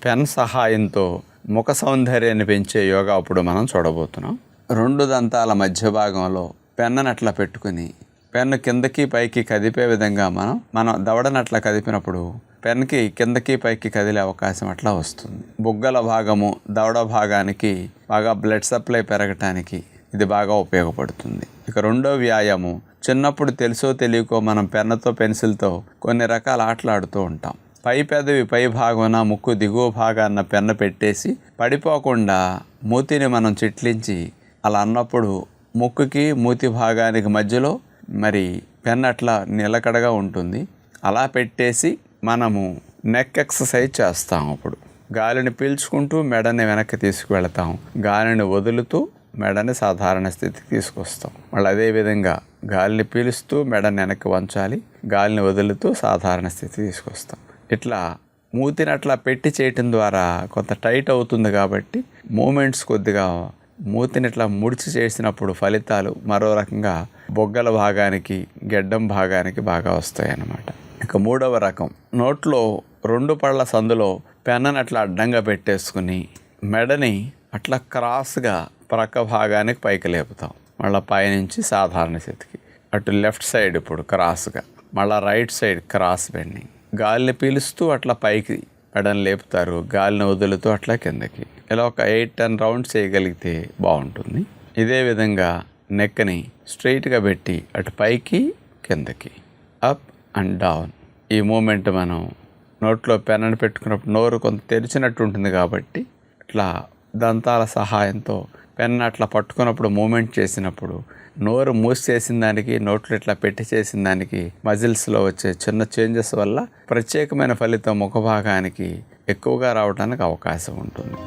Pen సహాయంతో ముఖ సౌందర్యాన్ని పెంచే యోగా ఇప్పుడు మనం చూడబోతున్నాం. 2 దంతాల మధ్య భాగంలో పెన్నుని అట్లా పెట్టుకుని పెన్ను కిందకి పైకి కదిపే విధంగా మనం దవడని అట్లా కదిపినప్పుడు పెన్నుకి కిందకి పైకి కదిలే అవకాశం అట్లా వస్తుంది. బుగ్గల భాగము దవడ భాగానికి బాగా బ్లడ్ సప్లై పెరగటానికి ఇది బాగా ఉపయోగపడుతుంది. ఇక రెండో వ్యాయామం, చిన్నప్పుడు తెలుసో తెలియకో మనం పెన్నుతో పెన్సిల్తో కొన్ని రకాల ఆటలు ఆడుతూ ఉంటాం. పై పెదవి పై భాగాన ముక్కు దిగువ భాగాన పెన్ను పెట్టేసి పడిపోకుండా మూతిని మనం చిట్లించి అలా అన్నప్పుడు ముక్కుకి మూతి భాగానికి మధ్యలో మరి పెన్ను అట్లా నిలకడగా ఉంటుంది. అలా పెట్టేసి మనము నెక్ ఎక్సర్సైజ్ చేస్తాం. అప్పుడు గాలిని పీల్చుకుంటూ మెడని వెనక్కి తీసుకువెళతాం, గాలిని వదులుతూ మెడని సాధారణ స్థితికి తీసుకొస్తాం. మళ్ళీ అదేవిధంగా గాలిని పీలుస్తూ మెడని వెనక్కి వంచాలి, గాలిని వదులుతూ సాధారణ స్థితికి తీసుకొస్తాం. ఇట్లా మూతిని అట్లా పెట్టి చేయటం ద్వారా కొంత టైట్ అవుతుంది కాబట్టి మూమెంట్స్ కొద్దిగా మూతిని ఇట్లా ముడిచి చేసినప్పుడు ఫలితాలు మరో రకంగా బొగ్గల భాగానికి గెడ్డం భాగానికి బాగా వస్తాయి అన్నమాట. ఇక మూడవ రకం, నోట్లో 2 పళ్ళ సందులో పెన్నుని అట్లా అడ్డంగా పెట్టేసుకుని మెడని అట్లా క్రాస్గా ప్రక్క భాగానికి పైకి లేపుతాం. మళ్ళీ పైనుంచి సాధారణ స్థితికి అటు లెఫ్ట్ సైడ్ ఇప్పుడు క్రాస్గా, మళ్ళీ రైట్ సైడ్ క్రాస్ బెండింగ్. గాలిని పీలుస్తూ అట్లా పైకి మెడని లేపుతారు, గాలిని వదులుతూ అట్లా కిందకి. ఇలా ఒక 8-10 రౌండ్స్ చేయగలిగితే బాగుంటుంది. ఇదే విధంగా నెక్ని స్ట్రైట్గా పెట్టి అటు పైకి కిందకి, అప్ అండ్ డౌన్. ఈ మూమెంట్ మనం నోట్లో పెన్నుని పెట్టుకున్నప్పుడు నోరు కొంత తెరిచినట్టు ఉంటుంది కాబట్టి ఇట్లా దంతాల సహాయంతో పెన్ను అట్లా పట్టుకున్నప్పుడు మూమెంట్ చేసినప్పుడు నోరు మూసి చేసిన దానికి నోట్లో ఇట్లా పెట్టి చేసిన దానికి మజిల్స్లో వచ్చే చిన్న చేంజెస్ వల్ల ప్రత్యేకమైన ఫలితం ముఖ భాగానికి ఎక్కువగా రావడానికి అవకాశం ఉంటుంది.